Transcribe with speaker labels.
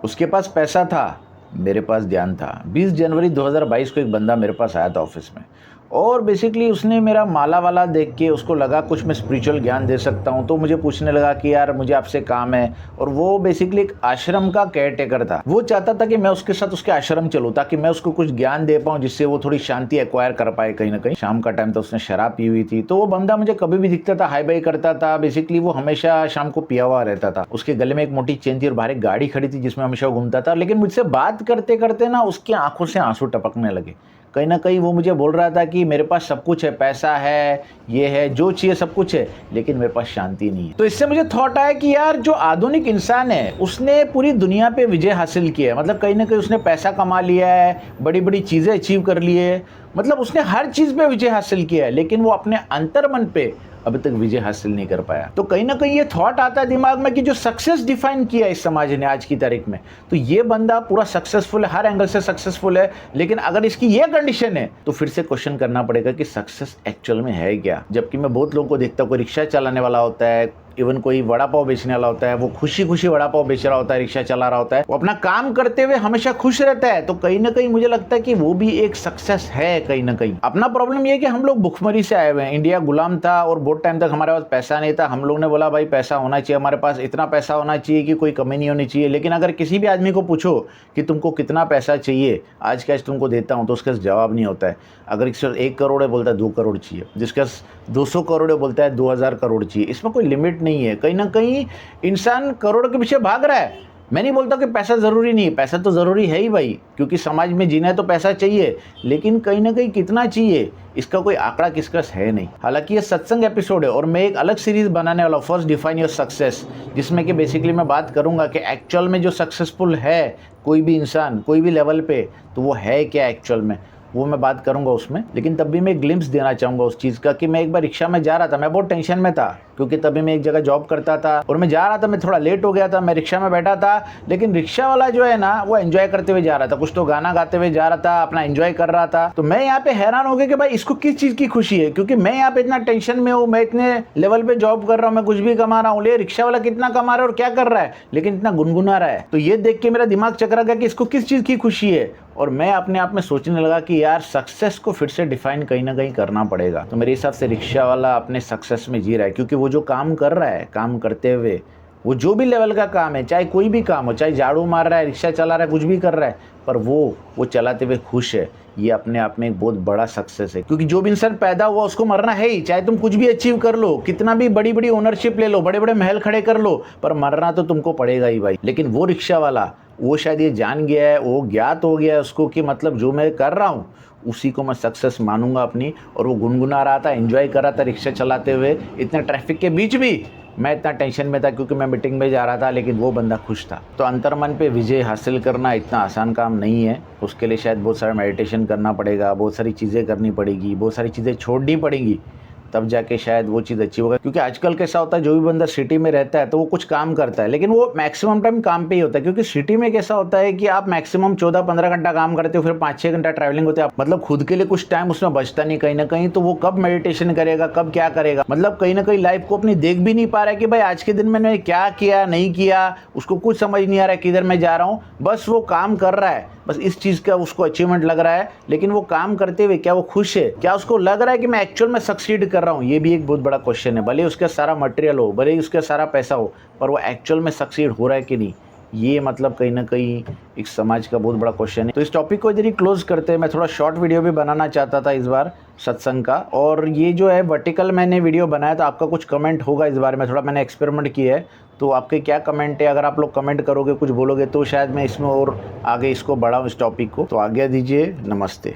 Speaker 1: उसके पास पैसा था, मेरे पास ध्यान था। 20 जनवरी 2022 को एक बंदा मेरे पास आया था ऑफिस में, और बेसिकली उसने मेरा माला वाला देख के उसको लगा कुछ मैं स्पिरिचुअल ज्ञान दे सकता हूँ, तो मुझे पूछने लगा कि यार मुझे आपसे काम है। और वो बेसिकली एक आश्रम का केयर टेकर था। वो चाहता था कि मैं उसके साथ उसके आश्रम चलूँ ताकि मैं उसको कुछ ज्ञान दे पाऊँ जिससे वो थोड़ी शांति एक्वायर कर पाए कहीं ना कहीं। शाम का टाइम था, उसने शराब पी हुई थी, तो वो बंदा मुझे कभी भी दिखता था हाई बाई करता था। बेसिकली वो हमेशा शाम को पिया हुआ रहता था। उसके गले में एक मोटी चेन थी और बाहर एक गाड़ी खड़ी थी जिसमें हमेशा वो घूमता था। लेकिन मुझसे बात करते करते ना उसकी आंखों से आंसू टपकने लगे। कहीं ना कहीं वो मुझे बोल रहा था कि मेरे पास सब कुछ है, पैसा है, ये है, जो चाहिए सब कुछ है, लेकिन मेरे पास शांति नहीं है। तो इससे मुझे थॉट आया कि यार जो आधुनिक इंसान है उसने पूरी दुनिया पे विजय हासिल किया है। मतलब कहीं ना कहीं उसने पैसा कमा लिया है, बड़ी बड़ी चीज़ें अचीव कर ली है, मतलब उसने हर चीज़ पे विजय हासिल किया है, लेकिन वो अपने अंतर्मन पे अभी तक विजय हासिल नहीं कर पाया। तो कहीं ना कहीं ये थॉट आता है दिमाग में कि जो सक्सेस डिफाइन किया इस समाज ने आज की तारीख में, तो ये बंदा पूरा सक्सेसफुल है, हर एंगल से सक्सेसफुल है, लेकिन अगर इसकी ये कंडीशन है तो फिर से क्वेश्चन करना पड़ेगा कि सक्सेस एक्चुअल में है क्या। जबकि मैं बहुत लोगों को देखता हूँ, कोई रिक्शा चलाने वाला होता है, इवन कोई वड़ा पाव बेचने वाला होता है, वो खुशी खुशी वड़ा पाव बेच रहा होता है, रिक्शा चला रहा होता है, वो अपना काम करते हुए हमेशा खुश रहता है। तो कहीं ना कहीं मुझे लगता है कि वो भी एक सक्सेस है कहीं ना कहीं। अपना प्रॉब्लम ये है कि हम लोग भुखमरी से आए हुए हैं। इंडिया गुलाम था और बहुत टाइम तक हमारे पास पैसा नहीं था। हम लोग ने बोला भाई पैसा होना चाहिए, हमारे पास इतना पैसा होना चाहिए कि कोई कमी नहीं होनी चाहिए। लेकिन अगर किसी भी आदमी को पूछो कि तुमको कितना पैसा चाहिए, आज कैश तुमको देता हूँ, तो उसका जवाब नहीं होता है। अगर किसी 1 करोड़ है बोलता है 2 करोड़ चाहिए, जिसका 200 करोड़ है बोलता है 2000 करोड़ चाहिए। इसमें कोई लिमिट नहीं है। कहीं ना कहीं इंसान करोड़ के पीछे भाग रहा है। मैं नहीं बोलता कि पैसा ज़रूरी नहीं है, पैसा तो ज़रूरी है ही भाई, क्योंकि समाज में जीना है तो पैसा चाहिए, लेकिन कहीं ना कहीं कितना चाहिए इसका कोई आंकड़ा किसकस है नहीं। हालांकि ये सत्संग एपिसोड है और मैं एक अलग सीरीज बनाने वाला हूँ, फर्स्ट डिफाइन योर सक्सेस, जिसमें कि बेसिकली मैं बात करूंगा कि एक्चुअल में जो सक्सेसफुल है कोई भी इंसान कोई भी लेवल पे, तो वो है क्या एक्चुअल में, वो मैं बात करूंगा उसमें। लेकिन तब भी मैं ग्लिम्स देना चाहूँगा उस चीज़ का कि मैं एक बार रिक्शा में जा रहा था, मैं बहुत टेंशन में था क्योंकि तभी मैं एक जगह जॉब करता था और मैं जा रहा था, मैं थोड़ा लेट हो गया था, मैं रिक्शा में बैठा था, लेकिन रिक्शा वाला जो है ना वो एंजॉय करते हुए जा रहा था, कुछ तो गाना गाते हुए जा रहा था, अपना एंजॉय कर रहा था। तो मैं यहाँ पे हैरान हो गया कि भाई इसको किस चीज़ की खुशी है, क्योंकि मैं यहाँ पे इतना टेंशन में हूँ, मैं इतने लेवल पे जॉब कर रहा हूँ, मैं कुछ भी कमा रहा हूँ, ले रिक्शा वाला कितना कमा रहा है और क्या कर रहा है, लेकिन इतना गुनगुना रहा है। तो ये देख के मेरा दिमाग चकरा गया कि इसको किस चीज़ की खुशी है, और मैं अपने आप में सोचने लगा कि यार सक्सेस को फिर से डिफाइन कहीं ना कहीं करना पड़ेगा। तो मेरे हिसाब से रिक्शा वाला अपने सक्सेस में जी रहा है, क्योंकि वो जो काम कर रहा है, काम करते हुए वो जो भी लेवल का काम है, चाहे कोई भी काम हो, चाहे झाड़ू मार रहा है, रिक्शा चला रहा है, कुछ भी कर रहा है, पर वो चलाते हुए खुश है। ये अपने आप में एक बहुत बड़ा सक्सेस है, क्योंकि जो भी इंसान पैदा हुआ उसको मरना है ही। चाहे तुम कुछ भी अचीव कर लो, कितना भी बड़ी बड़ी ओनरशिप ले लो, बड़े बड़े महल खड़े कर लो, पर मरना तो तुमको पड़ेगा ही भाई। लेकिन वो रिक्शा वाला, वो शायद ये जान गया है, वो ज्ञात हो गया है उसको कि मतलब जो मैं कर रहा हूँ उसी को मैं सक्सेस मानूंगा अपनी। और वो गुनगुना रहा था, एंजॉय कर रहा था रिक्शा चलाते हुए, इतने ट्रैफिक के बीच भी। मैं इतना टेंशन में था क्योंकि मैं मीटिंग में जा रहा था, लेकिन वो बंदा खुश था। तो अंतर्मन पे विजय हासिल करना इतना आसान काम नहीं है। उसके लिए शायद बहुत सारा मेडिटेशन करना पड़ेगा, बहुत सारी चीज़ें करनी पड़ेगी, बहुत सारी चीज़ें छोड़नी पड़ेंगी, तब जाके शायद वो चीज़ अच्छी होगा। क्योंकि आजकल कैसा होता है, जो भी बंदा सिटी में रहता है तो वो कुछ काम करता है, लेकिन वो मैक्सिमम टाइम काम पे ही होता है। क्योंकि सिटी में कैसा होता है कि आप मैक्सिमम 14-15 घंटा काम करते हो, फिर 5-6 घंटा ट्रैवलिंग होते हैं, मतलब खुद के लिए कुछ टाइम उसमें बचता नहीं कहीं ना कहीं। तो वो कब मेडिटेशन करेगा, कब क्या करेगा, मतलब कहीं ना कहीं लाइफ को अपनी देख भी नहीं पा रहा है कि भाई आज के दिन मैंने क्या किया नहीं किया, उसको कुछ समझ नहीं आ रहा है किधर मैं जा रहा हूँ। बस वो काम कर रहा है, बस इस चीज़ का उसको अचीवमेंट लग रहा है, लेकिन वो काम करते हुए क्या वो खुश है, क्या उसको लग रहा है कि मैं एक्चुअल में सक्सीड कर रहा हूँ। ये भी एक बहुत बड़ा क्वेश्चन है। भले उसका सारा मटेरियल हो, भले उसका सारा पैसा हो, पर वो एक्चुअल में सक्सीड हो रहा है कि नहीं, ये मतलब कहीं ना कहीं एक समाज का बहुत बड़ा क्वेश्चन है। तो इस टॉपिक को इधर ही क्लोज करते हैं। मैं थोड़ा शॉर्ट वीडियो भी बनाना चाहता था इस बार सत्संग का, और ये जो है वर्टिकल मैंने वीडियो बनाया, तो आपका कुछ कमेंट होगा इस बारे में, थोड़ा मैंने एक्सपेरिमेंट किया है। तो आपके क्या कमेंट है, अगर आप लोग कमेंट करोगे, कुछ बोलोगे, तो शायद मैं इसमें और आगे इसको बढ़ाऊँ इस टॉपिक को। तो आज्ञा दीजिए, नमस्ते।